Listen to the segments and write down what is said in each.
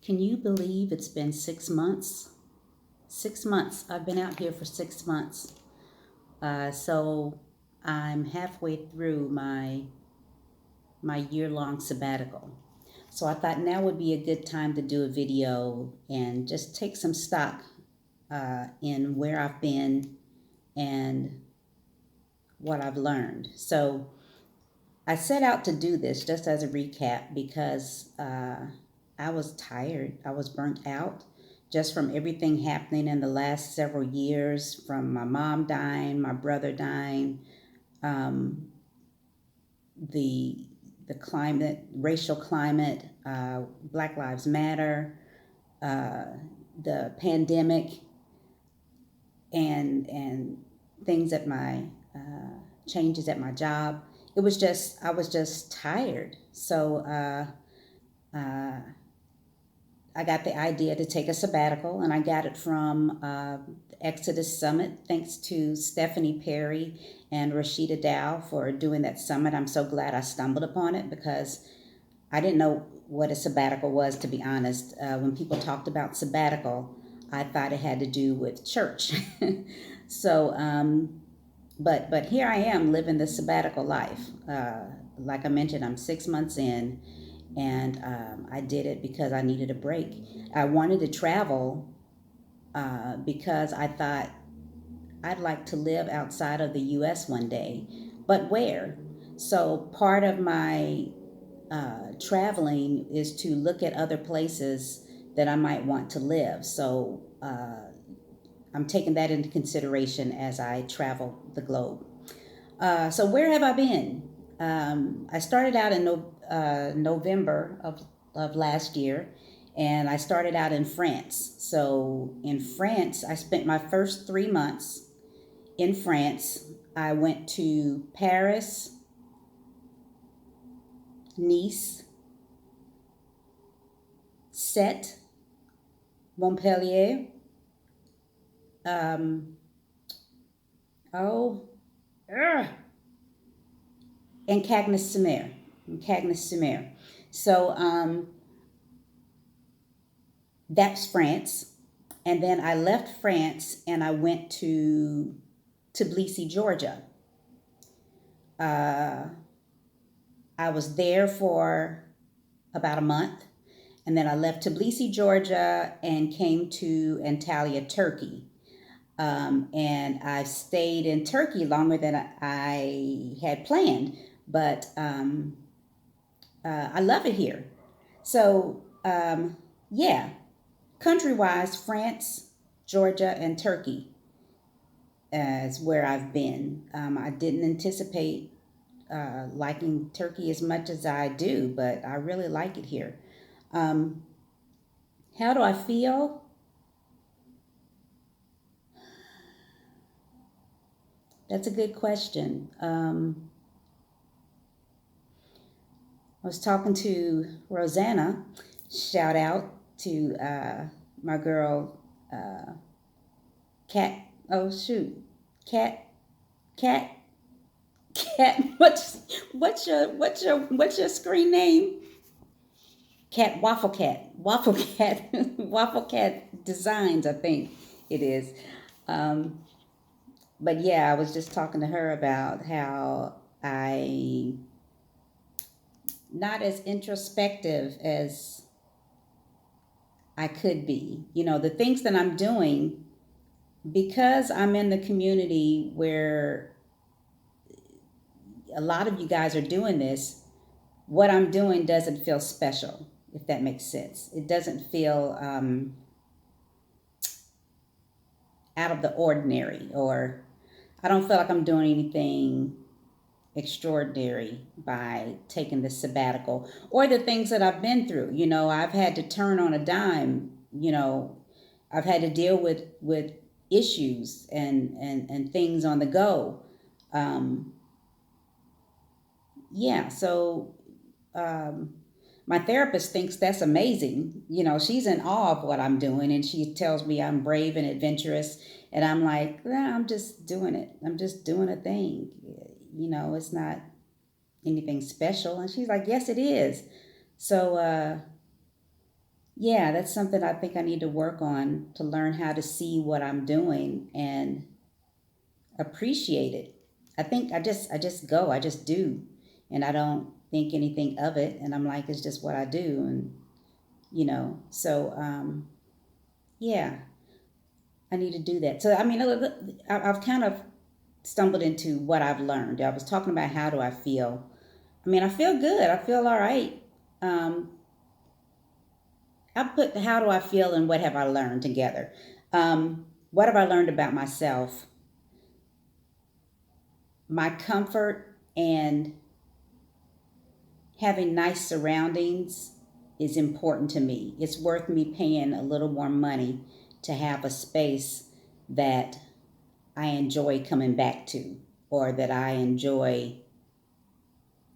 Can you believe it's been 6 months? 6 months. I've been out here for 6 months. So I'm halfway through my year-long sabbatical. So I thought now would be a good time to do a video and just take some stock in where I've been and what I've learned. So I set out to do this just as a recap because I was tired. I was burnt out just from everything happening in the last several years, from my mom dying, my brother dying, um, the the climate, racial climate, Black Lives Matter, uh, the pandemic, and things at my changes at my job. It was just I was just tired. So uh, I got the idea to take a sabbatical, and I got it from Exodus Summit. Thanks to Stephanie Perry and Rashida Dow for doing that summit. I'm so glad I stumbled upon it because I didn't know what a sabbatical was, to be honest. When people talked about sabbatical, I thought it had to do with church. so, but here I am living the sabbatical life. Like I mentioned, I'm 6 months in, and I did it because I needed a break. I wanted to travel because I thought I'd like to live outside of the U.S. one day, but where? So part of my traveling is to look at other places that I might want to live. So I'm taking that into consideration as I travel the globe. So where have I been? I started out in November of last year, and I started out in France. So in France, I spent my first 3 months in France. I went to Paris, Nice, Sète, Montpellier, um, oh, and Cagnes-sur-Mer. Cagnes-sur-Mer. So that's France. And then I left France and I went to Tbilisi, Georgia. I was there for about a month. And then I left Tbilisi, Georgia, and came to Antalya, Turkey. And I stayed in Turkey longer than I had planned, but I love it here. So, yeah, country-wise, France, Georgia, and Turkey is where I've been. I didn't anticipate liking Turkey as much as I do, but I really like it here. Um, how do I feel? That's a good question. I was talking to Rosanna. Shout out to my girl, Cat. Oh shoot, Cat, Cat, Cat. What's your screen name? Cat Waffle Cat, Waffle Cat, Waffle Cat Designs. I think it is. Um, but yeah, I was just talking to her about how I not as introspective as I could be. You know, the things that I'm doing because I'm in the community where a lot of you guys are doing this. What I'm doing doesn't feel special, if that makes sense. It doesn't feel out of the ordinary, or I don't feel like I'm doing anything extraordinary by taking this sabbatical or the things that I've been through. You know, I've had to turn on a dime. You know, I've had to deal with issues and things on the go. Um, yeah, so um, my therapist thinks that's amazing. You know, she's in awe of what I'm doing, and she tells me I'm brave and adventurous. And I'm like, nah, I'm just doing it. I'm just doing a thing. You know, it's not anything special. And she's like, yes, it is. So, yeah, that's something I think I need to work on to learn how to see what I'm doing and appreciate it. I think I just go, I just do, and I don't think anything of it, and I'm like, it's just what I do, and so yeah, I need to do that. So I mean, I've kind of stumbled into what I've learned. I was talking about how do I feel. I mean, I feel good. I feel all right. Um, I put how do I feel and what have I learned together. What have I learned about myself? My comfort and having nice surroundings is important to me. It's worth me paying a little more money to have a space that I enjoy coming back to, or that I enjoy,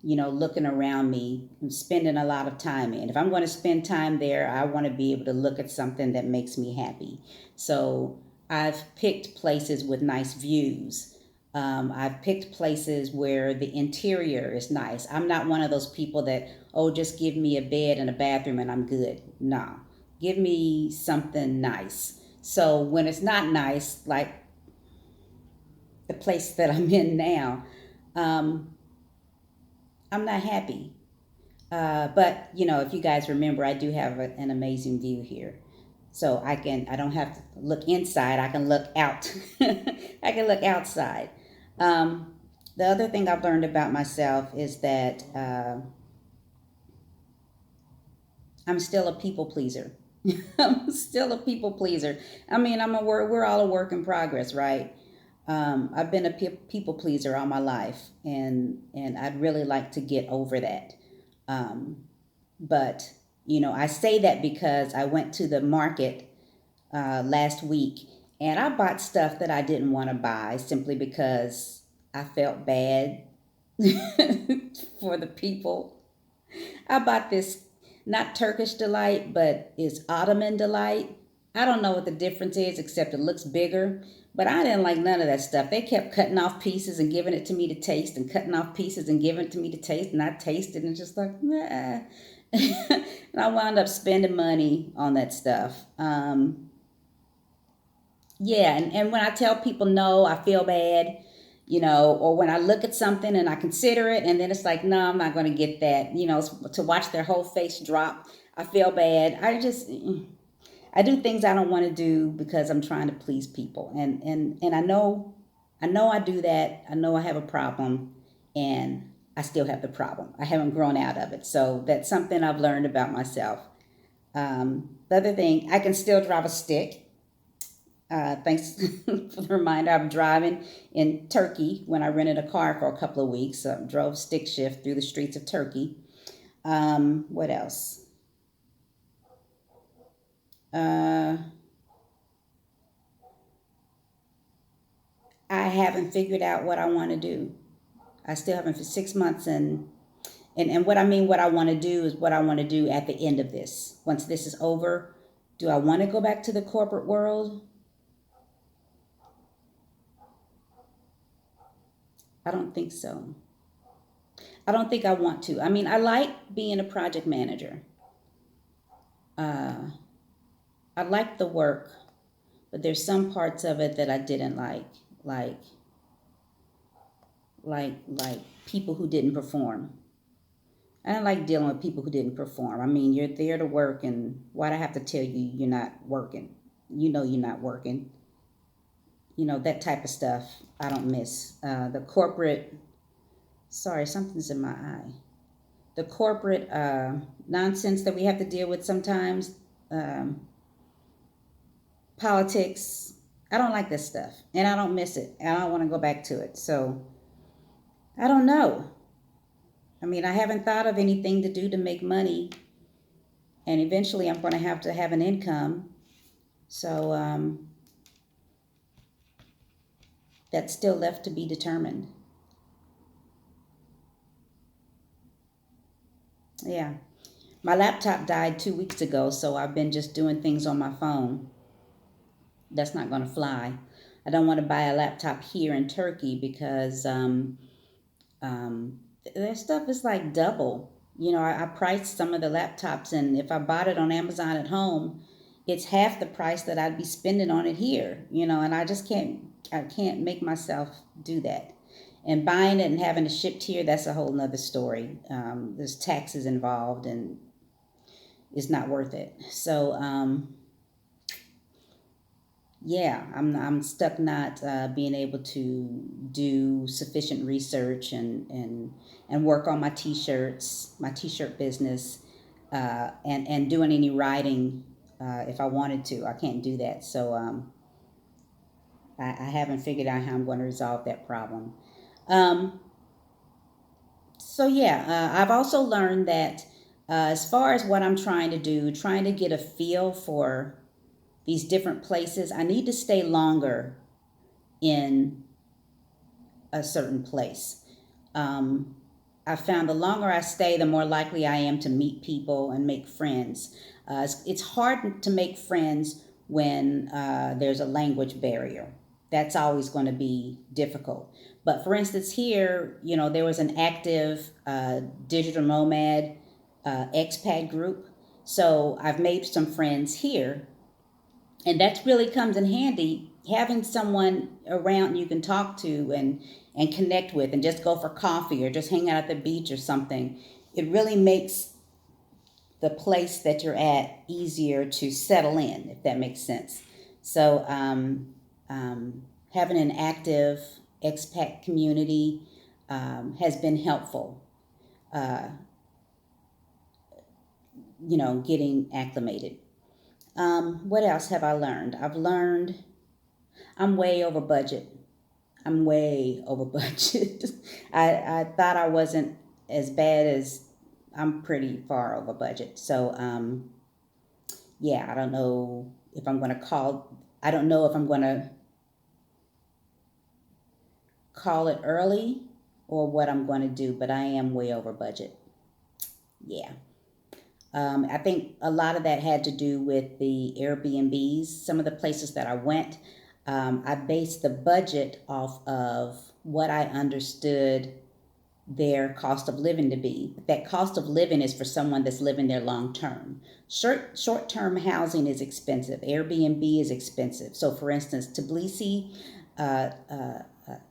looking around me and spending a lot of time in. If I'm going to spend time there, I want to be able to look at something that makes me happy. So I've picked places with nice views. I've picked places where the interior is nice. I'm not one of those people that, oh, just give me a bed and a bathroom and I'm good. No, give me something nice. So when it's not nice, like the place that I'm in now, um, I'm not happy. But if you guys remember, I do have an amazing view here, so I don't have to look inside. I can look out. I can look outside. Um, the other thing I've learned about myself is that I'm still a people pleaser. I'm still a people pleaser. I mean, we're all a work in progress, right? I've been a people pleaser all my life, and I'd really like to get over that. Um, But, I say that because I went to the market last week and I bought stuff that I didn't want to buy simply because I felt bad for the people. I bought this, not Turkish delight, but is Ottoman delight. I don't know what the difference is except it looks bigger, but I didn't like none of that stuff. They kept cutting off pieces and giving it to me to taste, and cutting off pieces and giving it to me to taste, and I tasted and just like, nah. And I wound up spending money on that stuff. Yeah, and when I tell people no, I feel bad, or when I look at something and I consider it, and then it's like, no, I'm not going to get that, to watch their whole face drop, I feel bad. I do things I don't want to do because I'm trying to please people, and I know I do that. I know I have a problem, and I still have the problem. I haven't grown out of it, so that's something I've learned about myself. The other thing, I can still drive a stick. Thanks for the reminder. I'm driving in Turkey when I rented a car for a couple of weeks. Drove stick shift through the streets of Turkey. What else? Uh, I haven't figured out what I want to do. I still haven't for 6 months, and what I mean what I want to do is what I want to do at the end of this. Once this is over, do I want to go back to the corporate world? I don't think so. I don't think I want to. I mean, I like being a project manager. Uh, I like the work, but there's some parts of it that I didn't like like people who didn't perform. I don't like dealing with people who didn't perform. I mean, you're there to work, and why'd I have to tell you you're not working? You know you're not working. That type of stuff I don't miss. The corporate, sorry, something's in my eye. The corporate nonsense that we have to deal with sometimes, um, politics. I don't like this stuff, and I don't miss it, and I don't want to go back to it. So I don't know. I mean, I haven't thought of anything to do to make money, and eventually I'm going to have an income. So that's still left to be determined. Yeah. My laptop died 2 weeks ago, so I've been just doing things on my phone. That's not going to fly. I don't want to buy a laptop here in Turkey because their stuff is like double. I priced some of the laptops, and if I bought it on Amazon at home, it's half the price that I'd be spending on it here, and I can't make myself do that. And buying it and having it shipped here, that's a whole nother story. There's taxes involved, and it's not worth it. So, yeah, I'm stuck not being able to do sufficient research and work on my t-shirt business, and doing any writing if I wanted to. I can't do that. So I haven't figured out how I'm going to resolve that problem. Um, so yeah, I've also learned that as far as what I'm trying to do, trying to get a feel for these different places, I need to stay longer in a certain place. Um, I found the longer I stay, the more likely I am to meet people and make friends. It's hard to make friends when there's a language barrier. That's always going to be difficult. But for instance, here, there was an active digital nomad expat group. So I've made some friends here, and that really comes in handy, having someone around you can talk to and connect with, and just go for coffee or just hang out at the beach or something. It really makes the place that you're at easier to settle in, if that makes sense. So having an active expat community has been helpful, uh, getting acclimated. What else have I learned? I've learned I'm way over budget. I'm way over budget. I thought I wasn't as bad as I'm pretty far over budget. So yeah, I don't know if I'm going to call. I don't know if I'm going to call it early or what I'm going to do, but I am way over budget. Yeah. I think a lot of that had to do with the Airbnbs. Some of the places that I went, I based the budget off of what I understood their cost of living to be. That cost of living is for someone that's living there long term. Short term housing is expensive. Airbnb is expensive. So, for instance, Tbilisi, a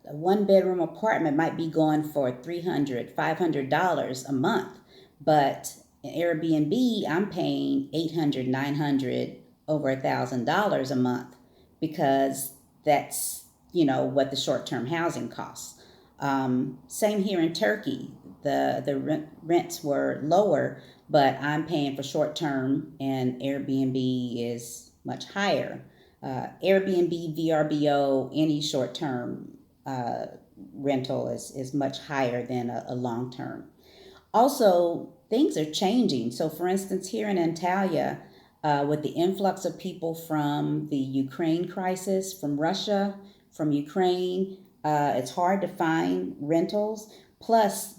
one bedroom apartment might be going for $300, $500 a month, but in Airbnb, I'm paying 800, 900, over $1,000 a month, because that's what the short term housing costs. Same here in Turkey. The rents were lower, but I'm paying for short term, and Airbnb is much higher. Airbnb, VRBO, any short term uh, rental is much higher than a long term. Also, things are changing. So, for instance, here in Antalya, with the influx of people from the Ukraine crisis, from Russia, from Ukraine, it's hard to find rentals. Plus,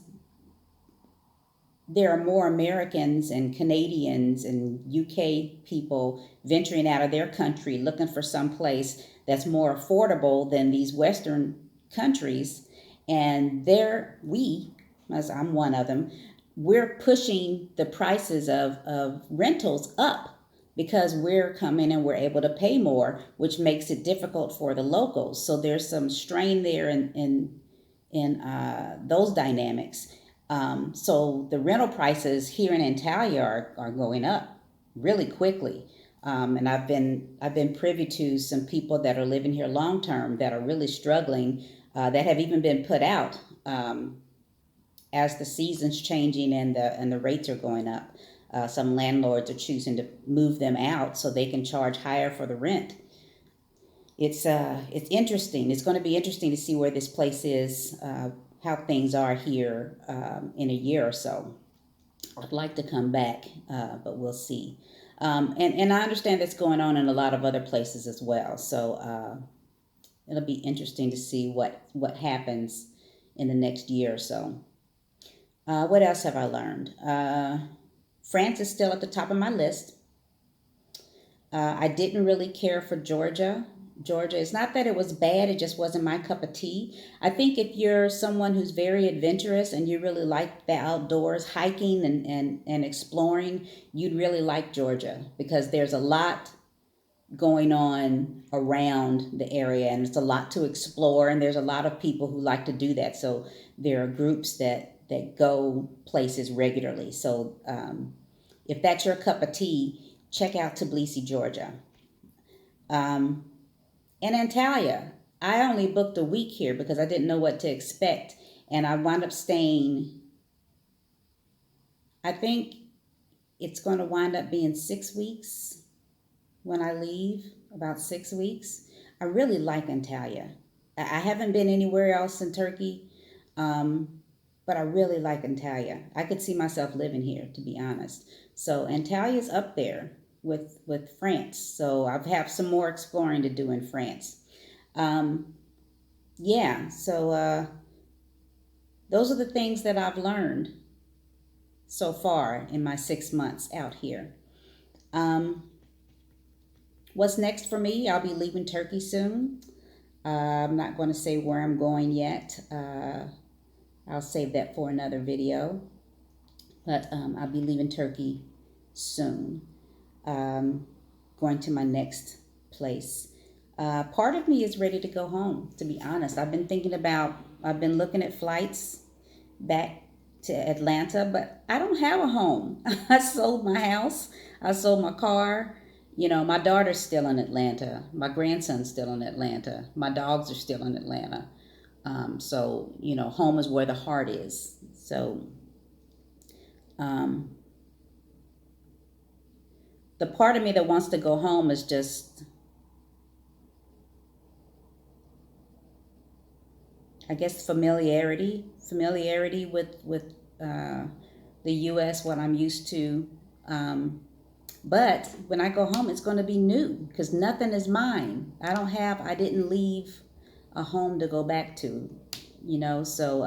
there are more Americans and Canadians and UK people venturing out of their country looking for some place that's more affordable than these Western countries. And as I'm one of them, we're pushing the prices of rentals up because we're coming and we're able to pay more, which makes it difficult for the locals. So there's some strain there in those dynamics. So the rental prices here in Antalya are going up really quickly. And I've been privy to some people that are living here long term that are really struggling, that have even been put out, as the season's changing and the rates are going up. Some landlords are choosing to move them out so they can charge higher for the rent. It's interesting. It's going to be interesting to see where this place is, how things are here in a year or so. I'd like to come back, but we'll see. And I understand that's going on in a lot of other places as well. So it'll be interesting to see what happens in the next year or so. What else have I learned? France is still at the top of my list. I didn't really care for Georgia, Georgia. It's not that it was bad, it just wasn't my cup of tea. I think if you're someone who's very adventurous and you really like the outdoors, hiking and exploring, you'd really like Georgia because there's a lot going on around the area and it's a lot to explore and there's a lot of people who like to do that. So there are groups that go places regularly. So if that's your cup of tea, check out Tbilisi, Georgia. Um, and Antalya. I only booked a week here because I didn't know what to expect. And I wound up staying, I think it's going to wind up being 6 weeks when I leave, about 6 weeks. I really like Antalya. I haven't been anywhere else in Turkey, um, but I really like Antalya. I could see myself living here, to be honest. So Antalya's up there with France. So I have some more exploring to do in France. Um, yeah, so those are the things that I've learned so far in my 6 months out here. Um, what's next for me? I'll be leaving Turkey soon. I'm not going to say where I'm going yet. I'll save that for another video. But I'll be leaving Turkey soon. Going to my next place. Part of me is ready to go home, to be honest. I've been looking at flights back to Atlanta, but I don't have a home. I sold my house, I sold my car. You know, my daughter's still in Atlanta, my grandson's still in Atlanta, my dogs are still in Atlanta. So, you know, home is where the heart is. So, um, the part of me that wants to go home is just, I guess, familiarity with the U.S., what I'm used to. But when I go home, it's going to be new because nothing is mine. I didn't leave a home to go back to, you know. So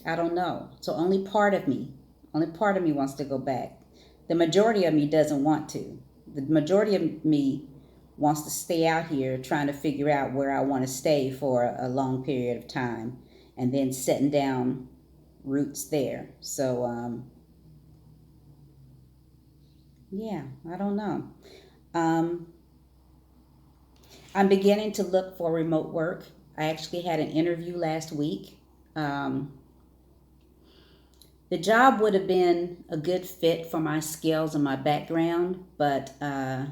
I don't know. So only part of me wants to go back. The majority of me doesn't want to. The majority of me wants to stay out here trying to figure out where I want to stay for a long period of time and then setting down roots there. So, yeah, I don't know. Um, I'm beginning to look for remote work. I actually had an interview last week. Um, the job would have been a good fit for my skills and my background, but uh,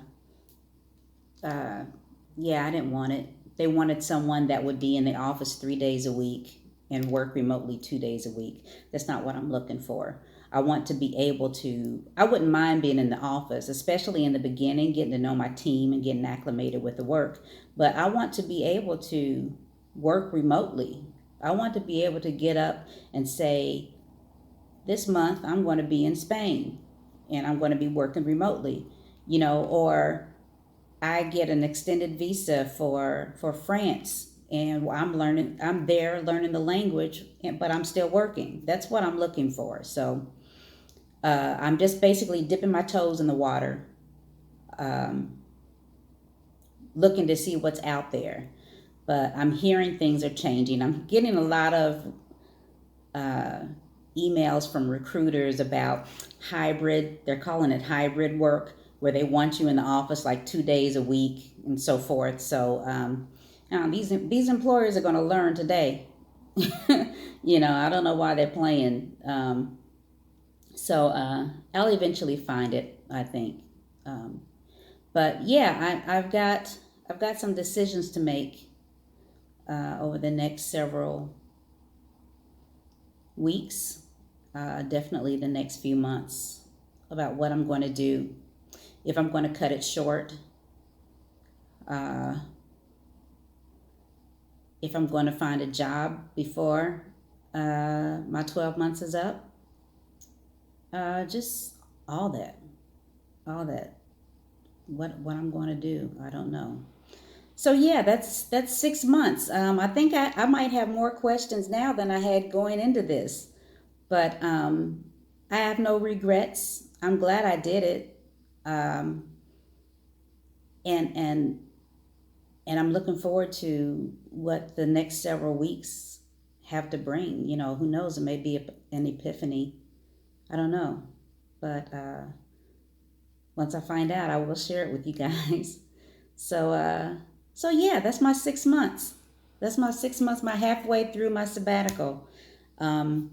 yeah, I didn't want it. They wanted someone that would be in the office 3 days a week and work remotely 2 days a week. That's not what I'm looking for. I want to be able to, I wouldn't mind being in the office, especially in the beginning, getting to know my team and getting acclimated with the work. But I want to be able to work remotely. I want to be able to get up and say, this month I'm going to be in Spain and I'm going to be working remotely, you know, or I get an extended visa for France and I'm there learning the language, but I'm still working. That's what I'm looking for. So I'm just basically dipping my toes in the water, um, looking to see what's out there. But I'm hearing things are changing. I'm getting a lot of uh, emails from recruiters about hybrid, they're calling it hybrid work, where they want you in the office like 2 days a week and so forth. So now these employers are going to learn today. You know, I don't know why they're playing. So I'll eventually find it, I think. Um, but yeah, I've got some decisions to make over the next several weeks, definitely the next few months, about what I'm going to do. If I'm going to cut it short, uh, if I'm going to find a job before my 12 months is up, just all that, all that. What I'm going to do, I don't know. So yeah, that's 6 months. I think I might have more questions now than I had going into this, but I have no regrets. I'm glad I did it. Um, and and and I'm looking forward to what the next several weeks have to bring. You know, who knows? It may be an epiphany. I don't know, but once I find out, I will share it with you guys. So, so yeah, that's my 6 months. That's my 6 months. My halfway through my sabbatical. Um,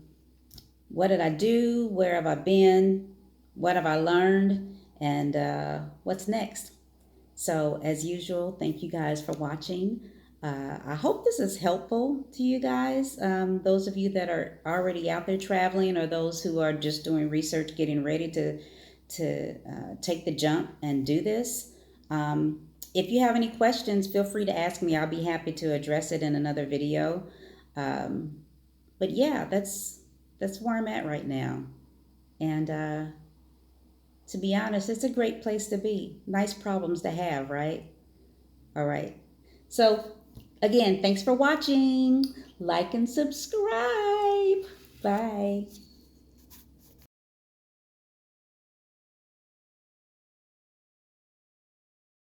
what did I do? Where have I been? What have I learned? And what's next? So, as usual, thank you guys for watching. I hope this is helpful to you guys. Those of you that are already out there traveling, or those who are just doing research, getting ready to take the jump and do this. If you have any questions, feel free to ask me. I'll be happy to address it in another video. Um, but yeah, that's where I'm at right now. And to be honest, it's a great place to be. Nice problems to have, right? All right. So, again, thanks for watching. Like and subscribe. Bye.